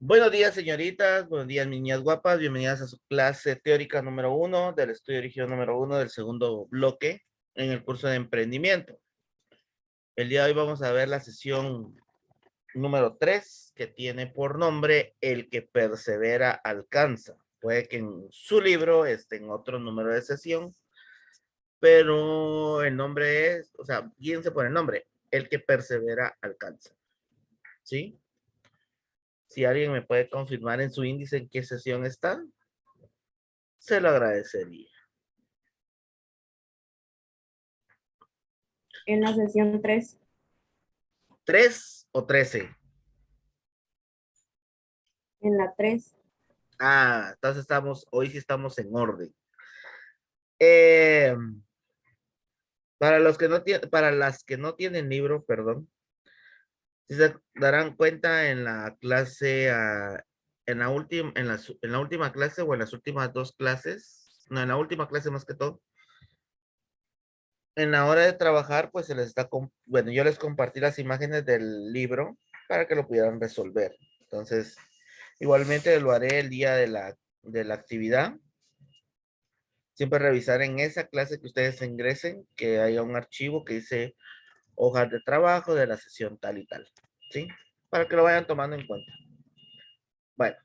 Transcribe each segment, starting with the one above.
Buenos días, señoritas. Buenos días, niñas guapas. Bienvenidas a su clase teórica número 1 del estudio de origen número 1 del segundo bloque en el curso de emprendimiento. El día de hoy vamos a ver la sesión número 3 que tiene por nombre El que persevera alcanza. Puede que en su libro esté en otro número de sesión, pero el nombre es, o sea, guíense por el nombre, El que persevera alcanza. ¿Sí? Si alguien me puede confirmar en su índice en qué sesión está, se lo agradecería. En la sesión 3, ¿3 o 13? en la 3. Entonces hoy sí estamos en orden. Eh, para los que no tienen, para las que no tienen libro, perdón, si se darán cuenta en la clase, en la última clase o en las últimas dos clases, no, en la última clase más que todo, en la hora de trabajar, pues se les está, bueno, yo les compartí las imágenes del libro para que lo pudieran resolver. Entonces, igualmente lo haré el día de la actividad. Siempre revisar en esa clase que ustedes ingresen, que haya un archivo que dice hojas de trabajo de la sesión tal y tal, ¿sí? Para que lo vayan tomando en cuenta. Bueno,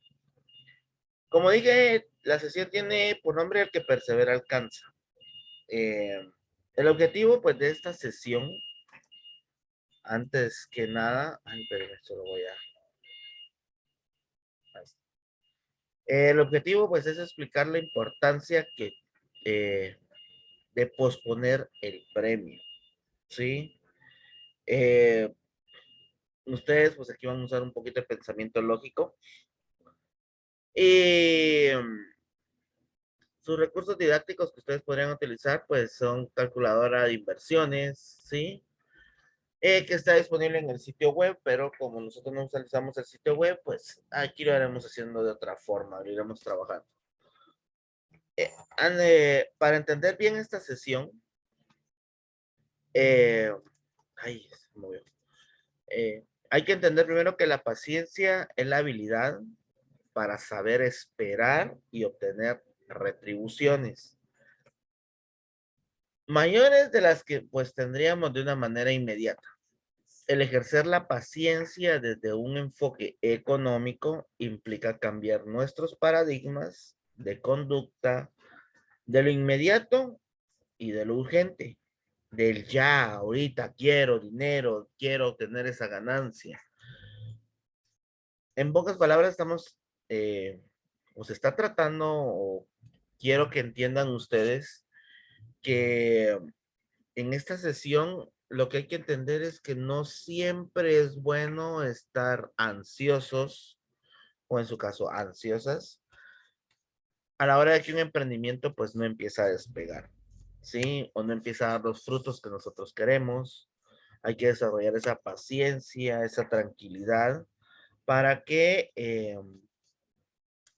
como dije, la sesión tiene por nombre El que persevera alcanza. Eh, el objetivo, pues, de esta sesión, antes que nada, pero esto lo voy a... El objetivo, pues, es explicar la importancia eh, de posponer el premio, ¿sí? Eh, ustedes, pues aquí van a usar un poquito de pensamiento lógico. Y sus recursos didácticos que ustedes podrían utilizar, pues son calculadora de inversiones, ¿sí? Que está disponible en el sitio web, pero como nosotros no utilizamos el sitio web, pues aquí lo haremos haciendo de otra forma, lo iremos trabajando. Para entender bien esta sesión, eh, ay, se movió. Hay que entender primero que la paciencia es la habilidad para saber esperar y obtener retribuciones mayores de las que pues tendríamos de una manera inmediata. El ejercer la paciencia desde un enfoque económico implica cambiar nuestros paradigmas de conducta de lo inmediato y de lo urgente, del ya, ahorita quiero dinero, quiero tener esa ganancia. En pocas palabras estamos, o se está tratando, o quiero que entiendan ustedes que en esta sesión lo que hay que entender es que no siempre es bueno estar ansiosos, o en su caso ansiosas, a la hora de que un emprendimiento pues no empieza a despegar, ¿sí? O no empieza a dar los frutos que nosotros queremos. Hay que desarrollar esa paciencia, esa tranquilidad para que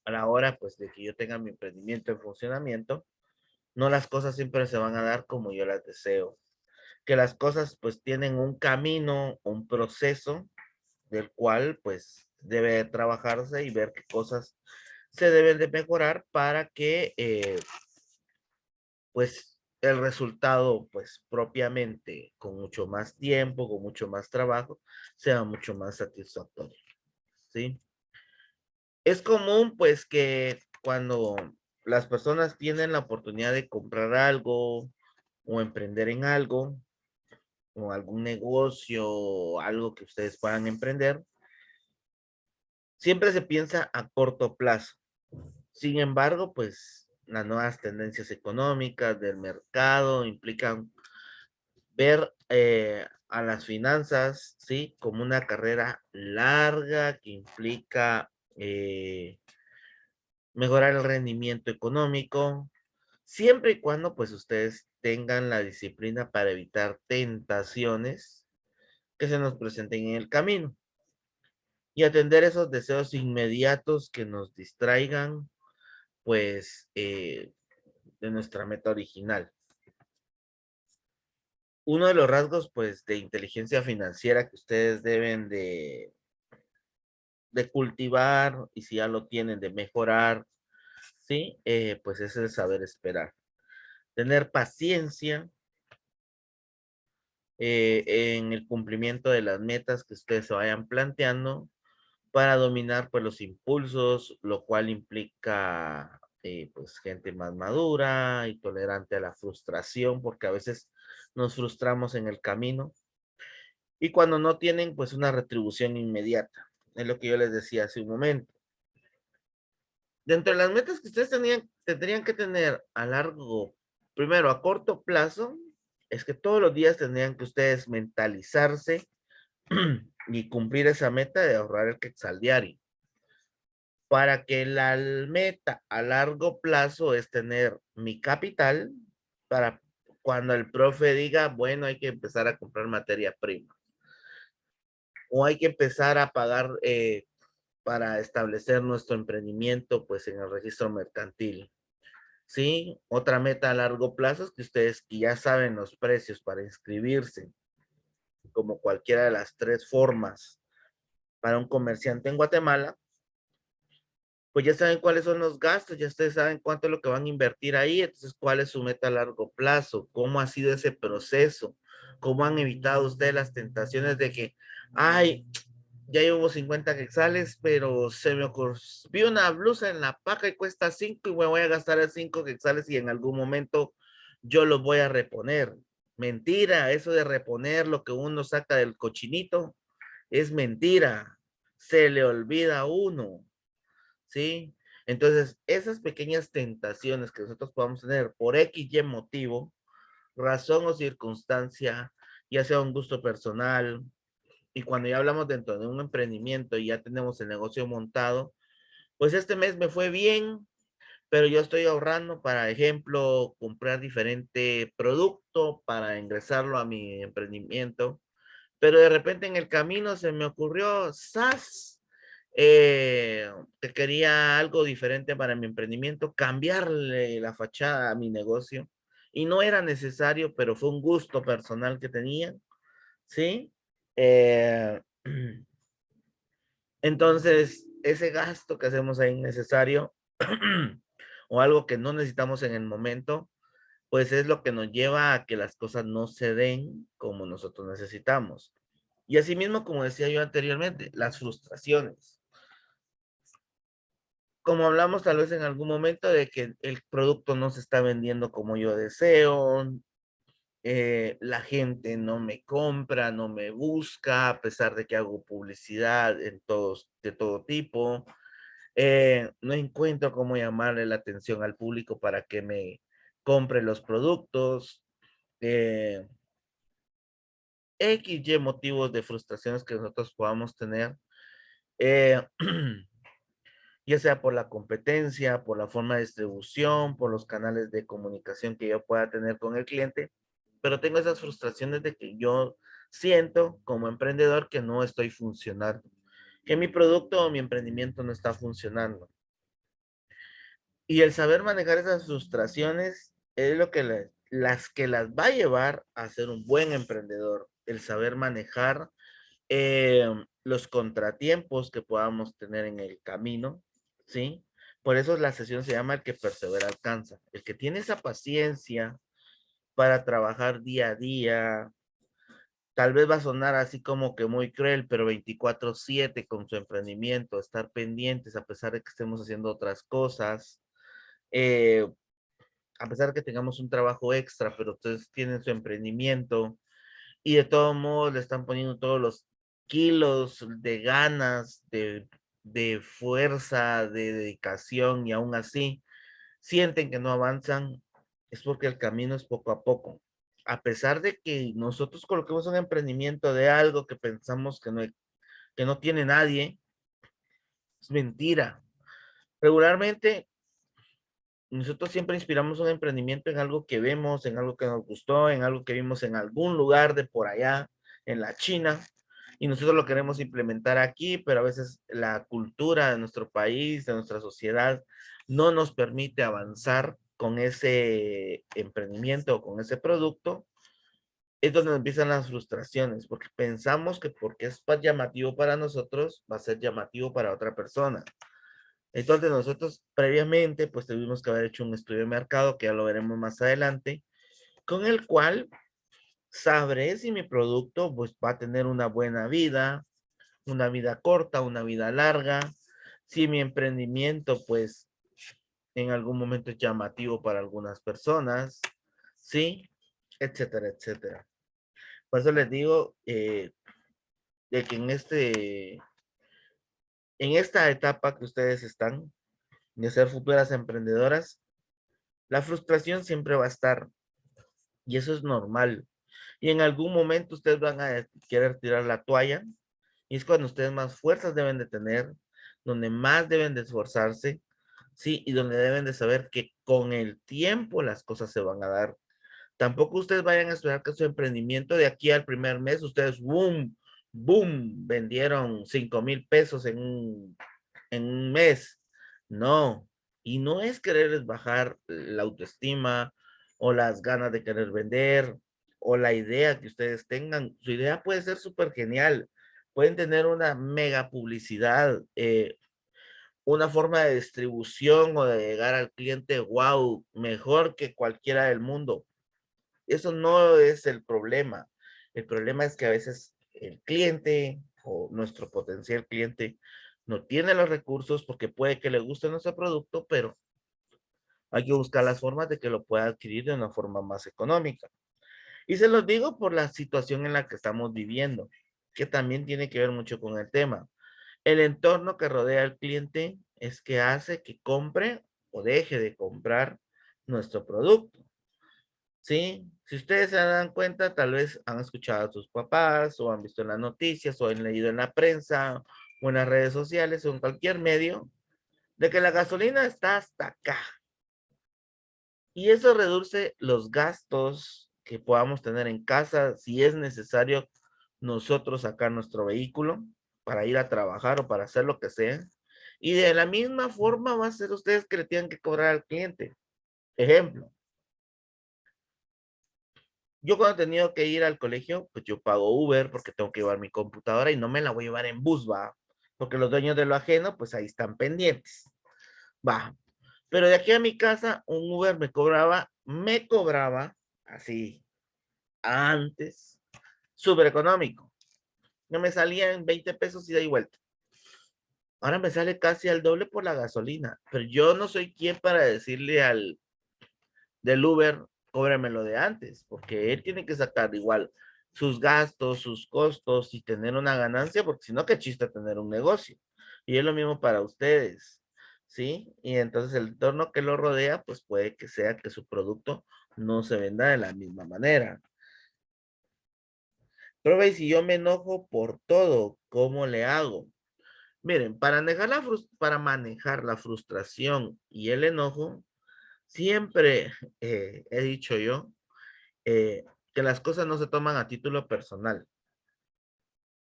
a la hora pues de que yo tenga mi emprendimiento en funcionamiento, no las cosas siempre se van a dar como yo las deseo, que las cosas pues tienen un camino, un proceso del cual pues debe trabajarse y ver qué cosas se deben de mejorar para que pues el resultado pues propiamente con mucho más tiempo, con mucho más trabajo, sea mucho más satisfactorio, ¿sí? Es común pues que cuando las personas tienen la oportunidad de comprar algo o emprender en algo, o algún negocio, o algo que ustedes puedan emprender, siempre se piensa a corto plazo. Sin embargo, pues las nuevas tendencias económicas del mercado implican ver a las finanzas, ¿sí? Como una carrera larga que implica mejorar el rendimiento económico, siempre y cuando pues ustedes tengan la disciplina para evitar tentaciones que se nos presenten en el camino y atender esos deseos inmediatos que nos distraigan, pues, de nuestra meta original. Uno de los rasgos, pues, de inteligencia financiera que ustedes deben de cultivar y si ya lo tienen de mejorar, ¿sí? Pues es el saber esperar. Tener paciencia en el cumplimiento de las metas que ustedes se vayan planteando para dominar pues los impulsos, lo cual implica pues gente más madura y tolerante a la frustración, porque a veces nos frustramos en el camino y cuando no tienen pues una retribución inmediata. Es lo que yo les decía hace un momento. Dentro de las metas que ustedes tendrían que tener a largo, primero a corto plazo, es que todos los días tendrían que ustedes mentalizarse y cumplir esa meta de ahorrar el quetzal diario. Para que la meta a largo plazo es tener mi capital para cuando el profe diga, bueno, hay que empezar a comprar materia prima o hay que empezar a pagar para establecer nuestro emprendimiento pues en el registro mercantil. Sí, otra meta a largo plazo es que ustedes ya saben los precios para inscribirse, como cualquiera de las tres formas para un comerciante en Guatemala, pues ya saben cuáles son los gastos, ya ustedes saben cuánto es lo que van a invertir ahí, entonces cuál es su meta a largo plazo, cómo ha sido ese proceso, cómo han evitado ustedes las tentaciones de que, ay, ya llevo 50 quetzales, pero se me ocurrió, vi una blusa en la paca y cuesta 5 y me voy a gastar el 5 quetzales y en algún momento yo los voy a reponer. Mentira, eso de reponer lo que uno saca del cochinito es mentira, se le olvida a uno. ¿Sí? Entonces, esas pequeñas tentaciones que nosotros podamos tener por X, Y motivo, razón o circunstancia, ya sea un gusto personal, y cuando ya hablamos dentro de un emprendimiento y ya tenemos el negocio montado, pues este mes me fue bien, pero yo estoy ahorrando para ejemplo comprar diferente producto para ingresarlo a mi emprendimiento, pero de repente en el camino se me ocurrió, ¡zas! Que quería algo diferente para mi emprendimiento, cambiarle la fachada a mi negocio. Y no era necesario, pero fue un gusto personal que tenía, ¿sí? Eh, entonces, ese gasto que hacemos ahí innecesario o algo que no necesitamos en el momento, pues es lo que nos lleva a que las cosas no se den como nosotros necesitamos. Y asimismo, como decía yo anteriormente, las frustraciones. Como hablamos tal vez en algún momento de que el producto no se está vendiendo como yo deseo, la gente no me compra, no me busca, a pesar de que hago publicidad de todo tipo, no encuentro cómo llamarle la atención al público para que me compre los productos, eh, X, Y motivos de frustraciones que nosotros podamos tener. Eh, ya sea por la competencia, por la forma de distribución, por los canales de comunicación que yo pueda tener con el cliente, pero tengo esas frustraciones de que yo siento como emprendedor que no estoy funcionando, que mi producto o mi emprendimiento no está funcionando. Y el saber manejar esas frustraciones es lo que las que las va a llevar a ser un buen emprendedor, el saber manejar eh, los contratiempos que podamos tener en el camino, ¿sí? Por eso la sesión se llama el que persevera alcanza. El que tiene esa paciencia para trabajar día a día, tal vez va a sonar así como que muy cruel, pero 24/7 con su emprendimiento, estar pendientes a pesar de que estemos haciendo otras cosas, eh, a pesar de que tengamos un trabajo extra, pero ustedes tienen su emprendimiento, y de todos modos le están poniendo todos los kilos de ganas, de fuerza, de dedicación y aún así sienten que no avanzan, es porque el camino es poco a poco. A pesar de que nosotros coloquemos un emprendimiento de algo que pensamos que no tiene nadie, es mentira. Regularmente nosotros siempre inspiramos un emprendimiento en algo que vemos, en algo que nos gustó, en algo que vimos en algún lugar de por allá, en la China, y nosotros lo queremos implementar aquí, pero a veces la cultura de nuestro país, de nuestra sociedad, no nos permite avanzar con ese emprendimiento o con ese producto, es donde empiezan las frustraciones, porque pensamos que porque es llamativo para nosotros, va a ser llamativo para otra persona. Entonces nosotros previamente, pues tuvimos que haber hecho un estudio de mercado, que ya lo veremos más adelante, con el cual sabré si mi producto pues va a tener una vida corta, una vida larga, si mi emprendimiento pues en algún momento es llamativo para algunas personas, sí, etcétera, etcétera. Por eso les digo de que en esta etapa que ustedes están, de ser futuras emprendedoras, la frustración siempre va a estar y eso es normal. Y en algún momento ustedes van a querer tirar la toalla y es cuando ustedes más fuerzas deben de tener, donde más deben de esforzarse, sí, y donde deben de saber que con el tiempo las cosas se van a dar. Tampoco ustedes vayan a esperar que su emprendimiento de aquí al primer mes, ustedes, boom, boom, vendieron 5,000 pesos en un mes. No, y no es quererles bajar la autoestima o las ganas de querer vender o la idea que ustedes tengan. Su idea puede ser súper genial. Pueden tener una mega publicidad, una forma de distribución o de llegar al cliente, wow, mejor que cualquiera del mundo. Eso no es el problema. El problema es que a veces el cliente o nuestro potencial cliente no tiene los recursos porque puede que le guste nuestro producto, pero hay que buscar las formas de que lo pueda adquirir de una forma más económica. Y se los digo por la situación en la que estamos viviendo, que también tiene que ver mucho con el tema. El entorno que rodea al cliente es que hace que compre o deje de comprar nuestro producto. ¿Sí? Si ustedes se dan cuenta, tal vez han escuchado a sus papás o han visto en las noticias o han leído en la prensa o en las redes sociales o en cualquier medio de que la gasolina está hasta acá. Y eso reduce los gastos que podamos tener en casa si es necesario nosotros sacar nuestro vehículo para ir a trabajar o para hacer lo que sea. Y de la misma forma va a ser ustedes que le tienen que cobrar al cliente. Ejemplo, yo cuando he tenido que ir al colegio, pues yo pago Uber porque tengo que llevar mi computadora y no me la voy a llevar en bus, va. Porque los dueños de lo ajeno, pues ahí están pendientes. Va. Pero de aquí a mi casa, un Uber me cobraba así, antes, súper económico. No me salía en 20 pesos ida y vuelta. Ahora me sale casi al doble por la gasolina. Pero yo no soy quien para decirle al del Uber, cóbremelo de antes, porque él tiene que sacar igual sus gastos, sus costos y tener una ganancia, porque si no, qué chiste tener un negocio. Y es lo mismo para ustedes, ¿sí? Y entonces el entorno que lo rodea, pues puede que sea que su producto no se venda de la misma manera. Pero veis, si yo me enojo por todo, ¿cómo le hago? Miren, para manejar la frustración y el enojo, siempre he dicho yo, eh, que las cosas no se toman a título personal.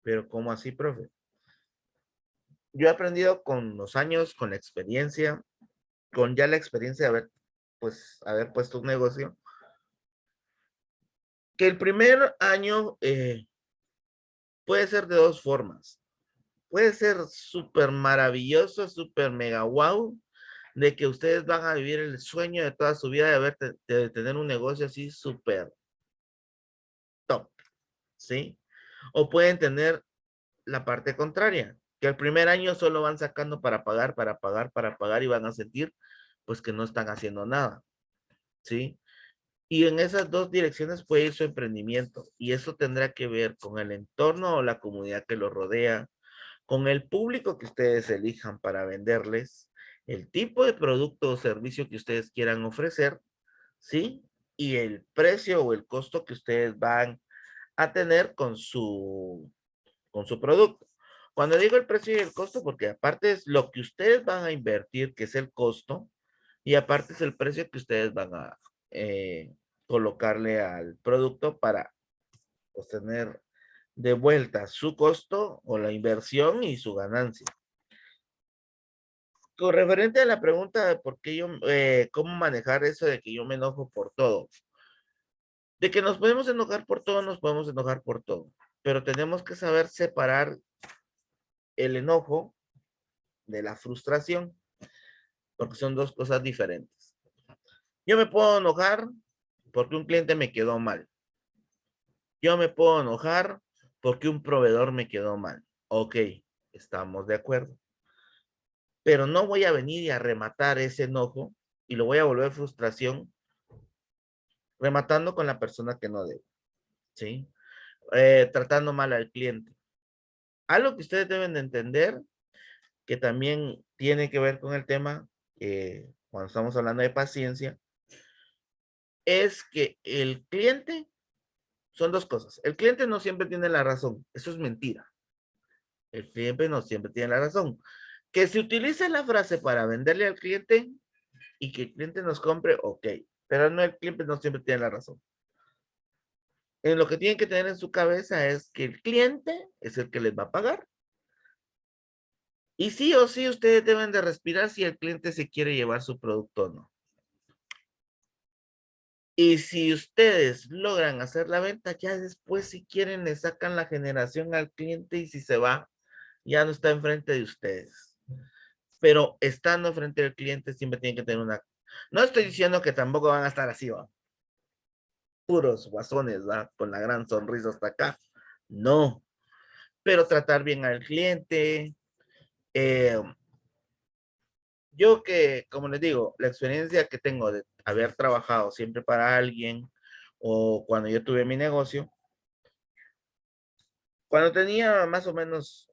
Pero ¿cómo así, profe? Yo he aprendido con los años, con la experiencia, con ya la experiencia de haber puesto un negocio, que el primer año puede ser de dos formas. Puede ser súper maravilloso, súper mega wow, de que ustedes van a vivir el sueño de toda su vida de tener un negocio así súper top, ¿sí? O pueden tener la parte contraria, que el primer año solo van sacando para pagar, para pagar, para pagar y van a sentir pues que no están haciendo nada, ¿sí? Y en esas dos direcciones puede ir su emprendimiento y eso tendrá que ver con el entorno o la comunidad que lo rodea, con el público que ustedes elijan para venderles, el tipo de producto o servicio que ustedes quieran ofrecer, ¿sí? Y el precio o el costo que ustedes van a tener con su producto. Cuando digo el precio y el costo, porque aparte es lo que ustedes van a invertir, que es el costo, y aparte es el precio que ustedes van a colocarle al producto para obtener de vuelta su costo o la inversión y su ganancia. Con referente a la pregunta de por qué cómo manejar eso de que yo me enojo por todo. De que nos podemos enojar por todo, nos podemos enojar por todo, pero tenemos que saber separar el enojo de la frustración, porque son dos cosas diferentes. Yo me puedo enojar porque un cliente me quedó mal. Yo me puedo enojar porque un proveedor me quedó mal. Ok, estamos de acuerdo. Pero no voy a venir y a rematar ese enojo y lo voy a volver frustración rematando con la persona que no debe, ¿sí? Tratando mal al cliente. Algo que ustedes deben de entender, que también tiene que ver con el tema, cuando estamos hablando de paciencia, es que el cliente, son dos cosas. El cliente no siempre tiene la razón, eso es mentira. El cliente no siempre tiene la razón. Que se utilice la frase para venderle al cliente y que el cliente nos compre, ok, pero no, el cliente no siempre tiene la razón. En lo que tienen que tener en su cabeza es que el cliente es el que les va a pagar. Y sí o sí ustedes deben de respirar si el cliente se quiere llevar su producto o no. Y si ustedes logran hacer la venta, ya después si quieren le sacan la generación al cliente y si se va, ya no está enfrente de ustedes. Pero estando enfrente del cliente siempre tienen que tener una... No estoy diciendo que tampoco van a estar así, ¿va? Puros guasones, ¿va? Con la gran sonrisa hasta acá. No, pero tratar bien al cliente. Eh, yo que, como les digo, la experiencia que tengo de haber trabajado siempre para alguien o cuando yo tuve mi negocio, cuando tenía más o menos,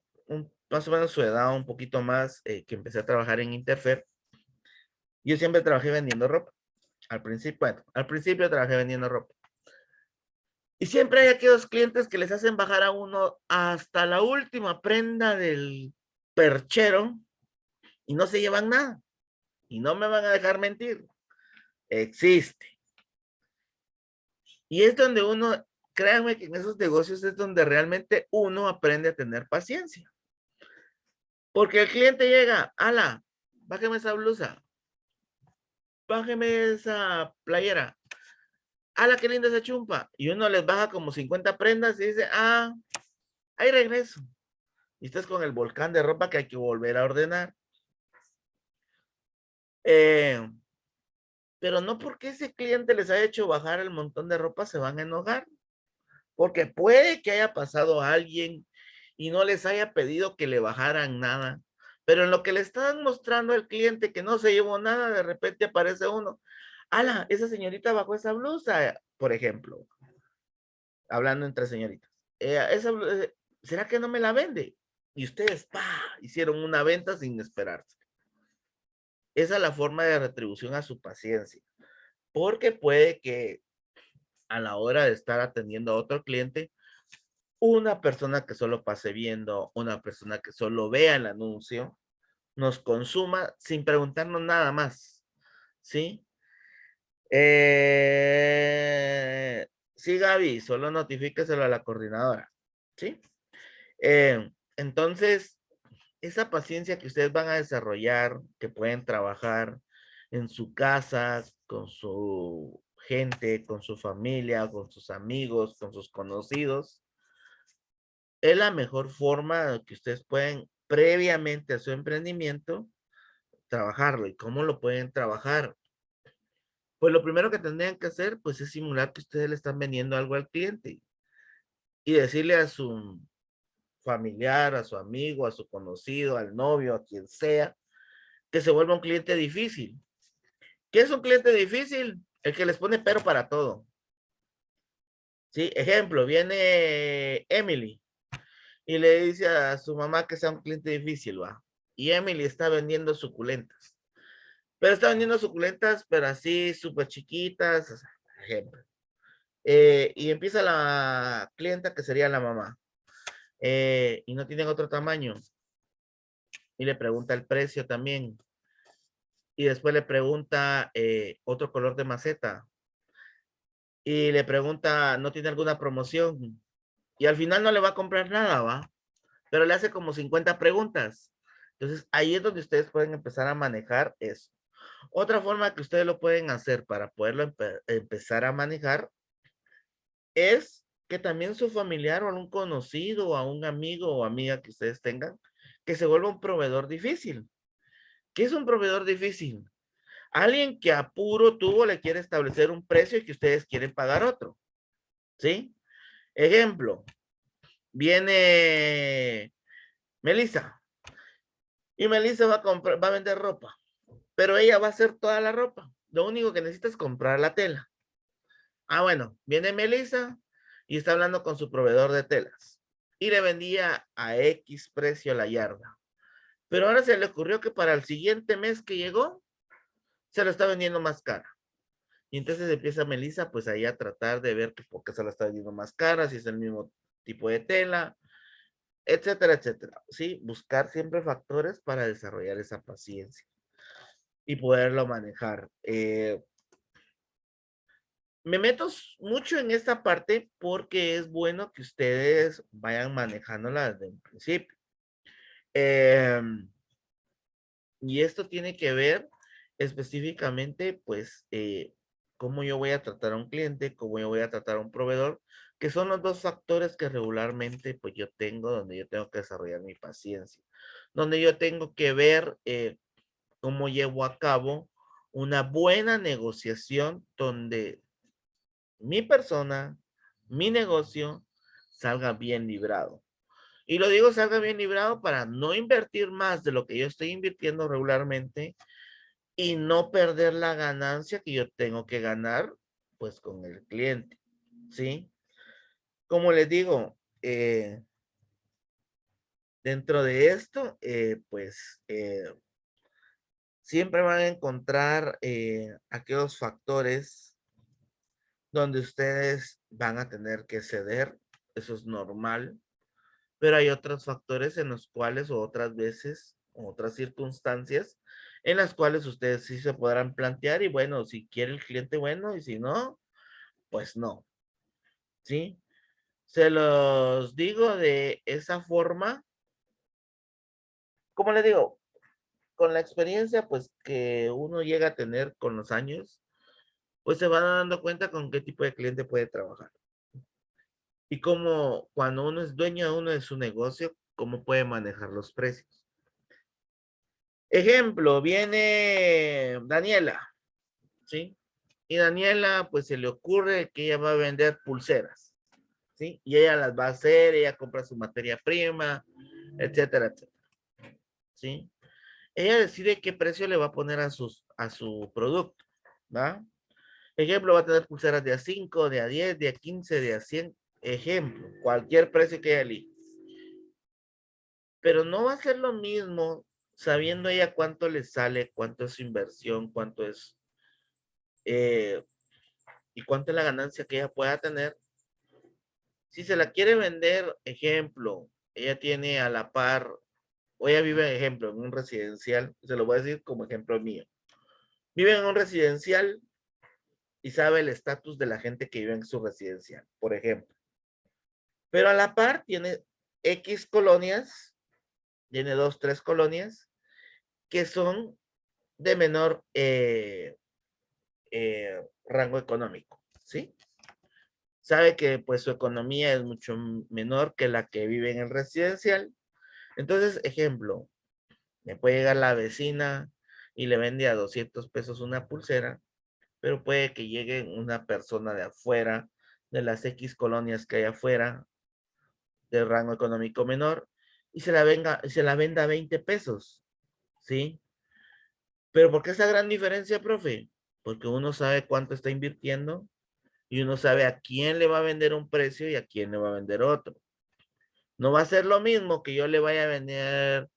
más o menos su edad, un poquito más, que empecé a trabajar en Interfer, yo siempre trabajé vendiendo ropa. Al principio, bueno, al principio trabajé vendiendo ropa. Y siempre hay aquellos clientes que les hacen bajar a uno hasta la última prenda del perchero y no se llevan nada. Y no me van a dejar mentir. Existe. Y es donde uno, créanme que en esos negocios es donde realmente uno aprende a tener paciencia. Porque el cliente llega, ala, bájeme esa blusa, bájeme esa playera, ala, qué linda esa chumpa. Y uno les baja como 50 prendas y dice, ah, ahí regreso. Y estás con el volcán de ropa que hay que volver a ordenar. Eh, pero no porque ese cliente les haya hecho bajar el montón de ropa se van a enojar. Porque puede que haya pasado a alguien y no les haya pedido que le bajaran nada. Pero en lo que le están mostrando al cliente que no se llevó nada, de repente aparece uno. Ala, esa señorita bajó esa blusa, por ejemplo, hablando entre señoritas. ¿Será que no me la vende? Y ustedes, pa, hicieron una venta sin esperarse. Esa es la forma de retribución a su paciencia. Porque puede que a la hora de estar atendiendo a otro cliente, una persona que solo pase viendo, una persona que solo vea el anuncio, nos consuma sin preguntarnos nada más, ¿sí? Sí, Gaby, solo notifíqueselo a la coordinadora, ¿sí? Entonces, esa paciencia que ustedes van a desarrollar, que pueden trabajar en su casa, con su gente, con su familia, con sus amigos, con sus conocidos, es la mejor forma que ustedes pueden previamente a su emprendimiento trabajarlo. ¿Y cómo lo pueden trabajar? Pues lo primero que tendrían que hacer, pues es simular que ustedes le están vendiendo algo al cliente y decirle a su familiar, a su amigo, a su conocido, al novio, a quien sea, que se vuelva un cliente difícil. ¿Qué es un cliente difícil? El que les pone pero para todo. ¿Sí? Ejemplo, viene Emily y le dice a su mamá que sea un cliente difícil, va. Y Emily está vendiendo suculentas. Pero está vendiendo suculentas, pero así súper chiquitas, o sea, por ejemplo. Y empieza la clienta que sería la mamá. Y no tienen otro tamaño. Y le pregunta el precio también. Y después le pregunta otro color de maceta. Y le pregunta, ¿no tiene alguna promoción? Y al final no le va a comprar nada, ¿va? Pero le hace como 50 preguntas. Entonces, ahí es donde ustedes pueden empezar a manejar eso. Otra forma que ustedes lo pueden hacer para poderlo empezar a manejar es que también su familiar o algún conocido o a un amigo o amiga que ustedes tengan, que se vuelva un proveedor difícil. ¿Qué es un proveedor difícil? Alguien que a puro tubo le quiere establecer un precio y que ustedes quieren pagar otro. ¿Sí? Ejemplo, viene Melissa y Melissa va a comprar, va a vender ropa, pero ella va a hacer toda la ropa. Lo único que necesita es comprar la tela. Ah, bueno, viene Melissa y está hablando con su proveedor de telas y le vendía a X precio la yarda. Pero ahora se le ocurrió que para el siguiente mes que llegó, se lo está vendiendo más cara. Y entonces empieza Melissa pues ahí a tratar de ver por qué se la está vendiendo más cara, si es el mismo tipo de tela, etcétera, etcétera. Sí, buscar siempre factores para desarrollar esa paciencia y poderlo manejar. Me meto mucho en esta parte porque es bueno que ustedes vayan manejándola desde un principio. Y esto tiene que ver específicamente, pues, cómo yo voy a tratar a un cliente, cómo yo voy a tratar a un proveedor, que son los dos factores que regularmente, pues, yo tengo, donde yo tengo que desarrollar mi paciencia, donde yo tengo que ver cómo llevo a cabo una buena negociación donde mi persona, mi negocio, salga bien librado. Y lo digo salga bien librado para no invertir más de lo que yo estoy invirtiendo regularmente y no perder la ganancia que yo tengo que ganar, pues con el cliente, ¿sí? Como les digo, dentro de esto, siempre van a encontrar aquellos factores donde ustedes van a tener que ceder, eso es normal, pero hay otros factores en los cuales o otras veces, o otras circunstancias en las cuales ustedes sí se podrán plantear y bueno, si quiere el cliente, bueno, y si no, pues no, ¿sí? Se los digo de esa forma, como les digo, con la experiencia pues que uno llega a tener con los años, pues se van dando cuenta con qué tipo de cliente puede trabajar. Y cómo cuando uno es dueño de uno de su negocio, cómo puede manejar los precios. Ejemplo, viene Daniela, ¿sí? Y Daniela, pues se le ocurre que ella va a vender pulseras, ¿sí? Y ella las va a hacer, ella compra su materia prima, etcétera, etcétera, ¿sí? Ella decide qué precio le va a poner a su producto, ¿va? Ejemplo, va a tener pulseras de A5, de A10, de A15, de A100, ejemplo, cualquier precio que ella elija. Pero no va a ser lo mismo sabiendo ella cuánto le sale, cuánto es su inversión, cuánto es eh, y cuánto es la ganancia que ella pueda tener. Si se la quiere vender, ejemplo, ella tiene a la par, o ella vive, ejemplo, en un residencial, se lo voy a decir como ejemplo mío. Vive en un residencial y sabe el estatus de la gente que vive en su residencial, por ejemplo. Pero a la par tiene X colonias, tiene 2, 3 colonias, que son de menor rango económico, ¿sí? Sabe que pues su economía es mucho menor que la que vive en el residencial. Entonces, ejemplo, me puede llegar la vecina y le vende a 200 pesos una pulsera, pero puede que llegue una persona de afuera, de las X colonias que hay afuera, de rango económico menor, y se la venda a 20 pesos, ¿sí? Pero ¿por qué esa gran diferencia, profe? Porque uno sabe cuánto está invirtiendo y uno sabe a quién le va a vender un precio y a quién le va a vender otro. No va a ser lo mismo que yo le vaya a vender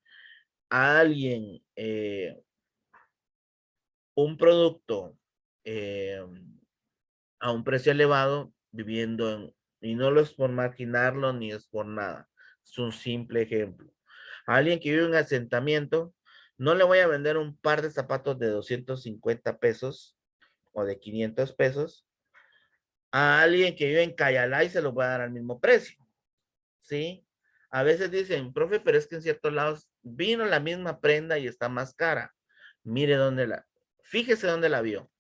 a alguien un producto eh, a un precio elevado viviendo y no lo es por marginarlo ni es por nada. Es un simple ejemplo. A alguien que vive en un asentamiento, no le voy a vender un par de zapatos de 250 pesos o de 500 pesos a alguien que vive en Cayalá y se lo voy a dar al mismo precio, ¿sí? A veces dicen, profe, pero es que en ciertos lados vino la misma prenda y está más cara. Mire fíjese dónde la vio.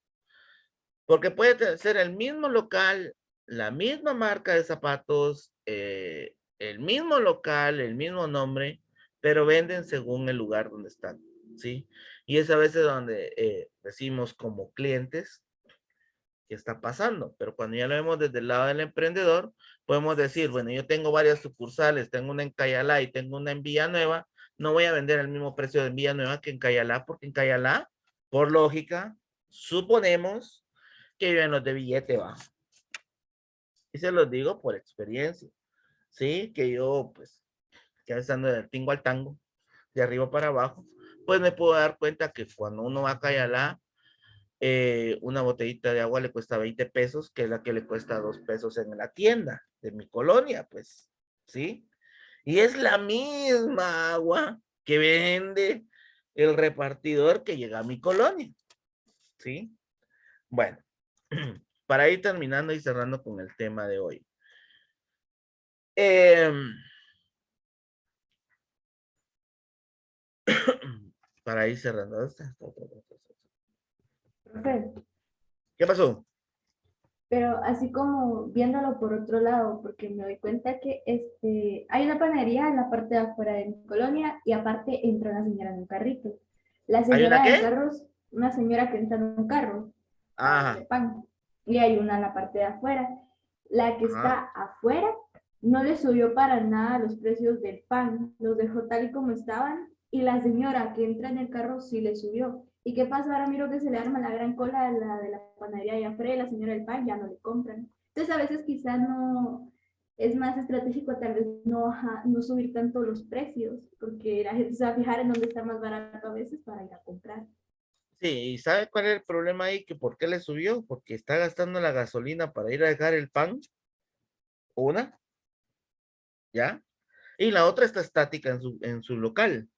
Porque puede ser el mismo local, la misma marca de zapatos, el mismo local, el mismo nombre, pero venden según el lugar donde están, ¿sí? Y es a veces donde decimos como clientes qué está pasando, pero cuando ya lo vemos desde el lado del emprendedor, podemos decir, bueno, yo tengo varias sucursales, tengo una en Cayalá y tengo una en Villanueva, no voy a vender el mismo precio en Villanueva que en Cayalá, porque en Cayalá, por lógica, suponemos que viven los de billete bajo. Y se los digo por experiencia, ¿sí? Que yo, pues, que a veces ando del tingo al tango, de arriba para abajo, pues me puedo dar cuenta que cuando uno va a Cayalá, una botellita de agua le cuesta 20 pesos, que es la que le cuesta 2 pesos en la tienda de mi colonia, pues, ¿sí? Y es la misma agua que vende el repartidor que llega a mi colonia, ¿sí? Bueno, para ir terminando y cerrando con el tema de hoy. Para ir cerrando. Profe, ¿Qué pasó? pero así como viéndolo por otro lado, porque me doy cuenta que hay una panadería en la parte de afuera de mi colonia y aparte entra una señora en un carrito. La ¿Hay una señora de qué? carros, una señora que entra en un carro a Ajá, vender pan y hay una en la parte de afuera. La que ajá. está afuera no le subió para nada los precios del pan, los dejó tal y como estaban y la señora que entra en el carro sí le subió. ¿Y qué pasa? Ahora miro que se le arma la gran cola de la panadería de afuera y la señora del pan ya no le compran. Entonces a veces quizá no es más estratégico tal vez no subir tanto los precios, porque la gente se va a fijar en dónde está más barato a veces para ir a comprar. Sí, ¿y sabe cuál es el problema ahí? Que por qué le subió, porque está gastando la gasolina para ir a dejar el pan, una, ¿ya? Y la otra está estática en su local.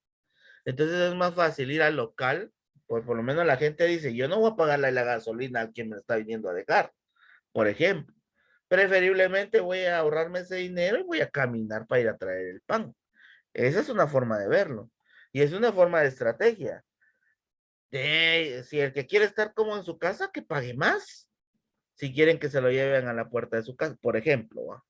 Entonces es más fácil ir al local, pues por lo menos la gente dice, yo no voy a pagarle la gasolina a quien me está viniendo a dejar, por ejemplo. Preferiblemente voy a ahorrarme ese dinero y voy a caminar para ir a traer el pan. Esa es una forma de verlo. Y es una forma de estrategia. Si el que quiere estar como en su casa, que pague más. Si quieren que se lo lleven a la puerta de su casa, por ejemplo.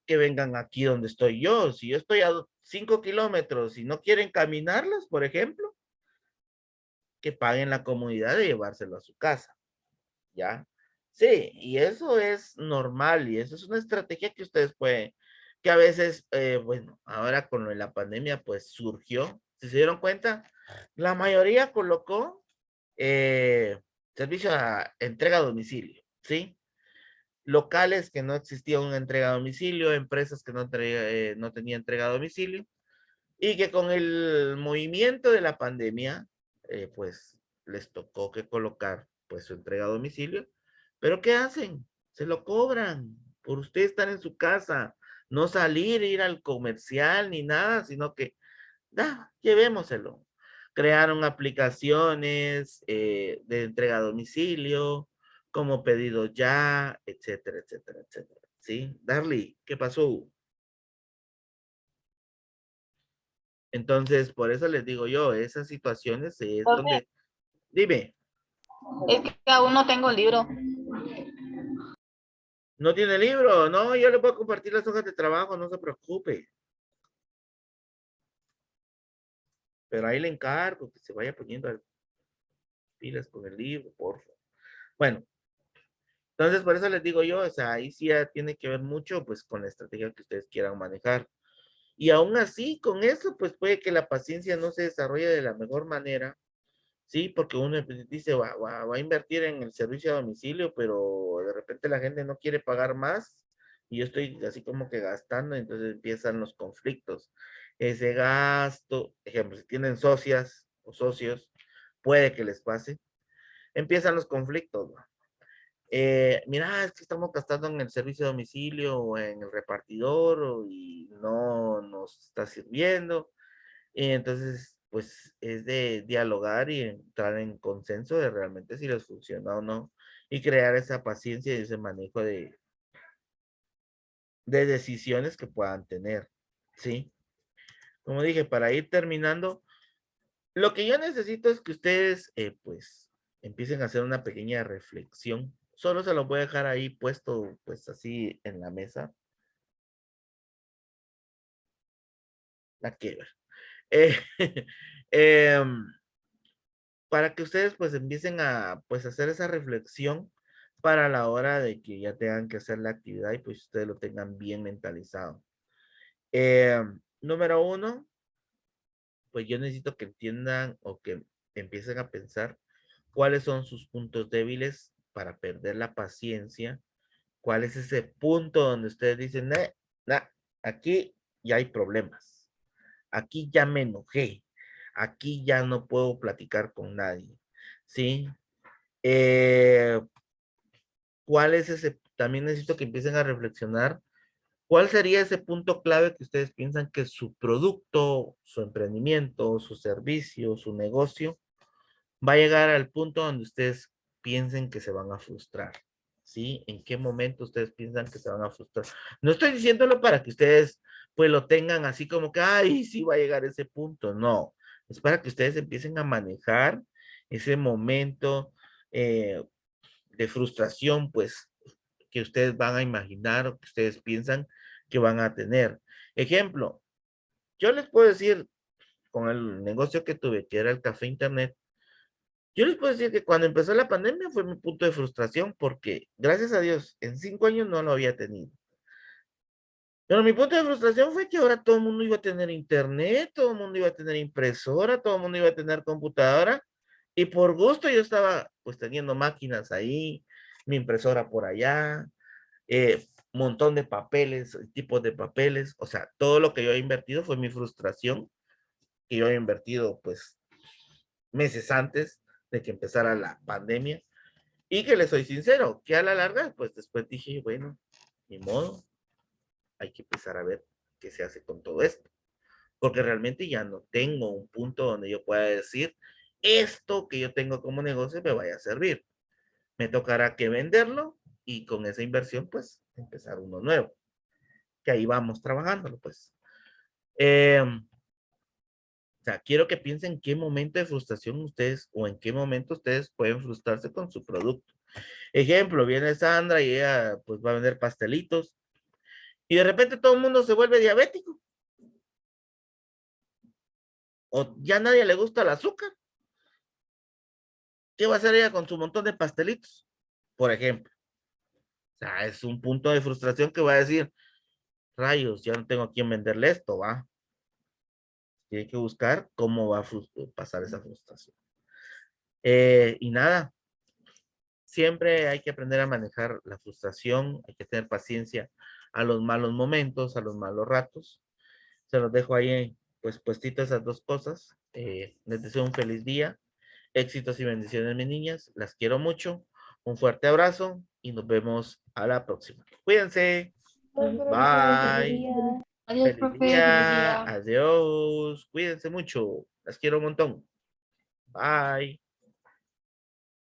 Que vengan aquí donde estoy yo. Si yo estoy a 5 kilómetros y no quieren caminarlos, por ejemplo, que paguen la comodidad de llevárselo a su casa. ¿Ya? Sí, y eso es normal y eso es una estrategia que ustedes pueden, que a veces, bueno, ahora con lo de la pandemia, pues surgió. Si se dieron cuenta, la mayoría colocó servicio a entrega a domicilio, ¿sí? Locales que no existía una entrega a domicilio, empresas que no tenían entrega a domicilio, y que con el movimiento de la pandemia, pues les tocó que colocar pues su entrega a domicilio, pero ¿qué hacen? Se lo cobran por usted estar en su casa, no salir, ir al comercial ni nada, sino que, llevémoselo. Crearon aplicaciones de entrega a domicilio, como pedido ya, etcétera, etcétera, etcétera. ¿Sí? Darly, ¿qué pasó? Entonces, por eso les digo yo, esas situaciones es Profe, donde, dime, es que aún no tengo el libro. ¿no tiene libro? No, yo le puedo compartir las hojas de trabajo, no se preocupe. Pero ahí le encargo que se vaya poniendo pilas con el libro, por favor. Bueno, entonces por eso les digo yo, o sea, ahí sí ya tiene que ver mucho, pues, con la estrategia que ustedes quieran manejar. Y aún así, con eso, pues puede que la paciencia no se desarrolle de la mejor manera. Sí, porque uno dice, va a invertir en el servicio a domicilio, pero de repente la gente no quiere pagar más y yo estoy así como que gastando, entonces empiezan los conflictos. Ese gasto, ejemplo, si tienen socias o socios, puede que les pase. Empiezan los conflictos. ¿No? Mira, es que estamos gastando en el servicio de domicilio o en el repartidor y no nos está sirviendo. Y entonces, pues es de dialogar y entrar en consenso de realmente si les funciona o no y crear esa paciencia y ese manejo de decisiones que puedan tener, ¿sí? Como dije, para ir terminando, lo que yo necesito es que ustedes, pues, empiecen a hacer una pequeña reflexión Solo se los voy a dejar ahí puesto, pues así en la mesa. La que ver. Eh, em, para que ustedes pues empiecen a pues hacer esa reflexión para la hora de que ya tengan que hacer la actividad y pues ustedes lo tengan bien mentalizado. Número uno, pues yo necesito que entiendan o que empiecen a pensar cuáles son sus puntos débiles para perder la paciencia, cuál es ese punto donde ustedes dicen, nah, aquí ya hay problemas, aquí ya me enojé, aquí ya no puedo platicar con nadie, ¿sí? ¿Cuál es ese? También necesito que empiecen a reflexionar. ¿Cuál sería ese punto clave que ustedes piensan que su producto, su emprendimiento, su servicio, su negocio va a llegar al punto donde ustedes piensen que se van a frustrar? ¿Sí? ¿En qué momento ustedes piensan que se van a frustrar? No estoy diciéndolo para que ustedes pues lo tengan así como que, ay, sí va a llegar ese punto. No, es para que ustedes empiecen a manejar ese momento de frustración, pues, que ustedes van a imaginar o que ustedes piensan que van a tener. Ejemplo, yo les puedo decir, con el negocio que tuve, que era el café internet, yo les puedo decir que cuando empezó la pandemia fue mi punto de frustración porque, gracias a Dios, en 5 años no lo había tenido. Pero mi punto de frustración fue que ahora todo el mundo iba a tener internet, todo el mundo iba a tener impresora, todo el mundo iba a tener computadora. Y por gusto yo estaba pues teniendo máquinas ahí, mi impresora por allá, montón de papeles, tipos de papeles. O sea, todo lo que yo he invertido fue mi frustración, que yo he invertido pues meses antes de que empezara la pandemia. Y que le soy sincero, que a la larga, pues después dije, bueno, ni modo, hay que empezar a ver qué se hace con todo esto. Porque realmente ya no tengo un punto donde yo pueda decir, esto que yo tengo como negocio me vaya a servir. Me tocará que venderlo y con esa inversión, pues, empezar uno nuevo. Que ahí vamos trabajándolo, pues. O sea, quiero que piensen en qué momento de frustración ustedes o en qué momento ustedes pueden frustrarse con su producto. Ejemplo, viene Sandra y ella pues va a vender pastelitos y de repente todo el mundo se vuelve diabético o ya nadie le gusta el azúcar. ¿Qué va a hacer ella con su montón de pastelitos? Por ejemplo. O sea, es un punto de frustración que va a decir, rayos, ya no tengo a quién venderle esto, va. Tiene que buscar cómo va a pasar esa frustración. Y nada, siempre hay que aprender a manejar la frustración, hay que tener paciencia a los malos momentos, a los malos ratos. Se los dejo ahí, pues, puestito esas dos cosas. Les deseo un feliz día, éxitos y bendiciones, mis niñas. Las quiero mucho. Un fuerte abrazo y nos vemos a la próxima. Cuídense. Gracias, profe. Feliz Bye. día. Adiós, Feliz profe, feliz día. día. Adiós. Cuídense mucho. Las quiero un montón. Bye.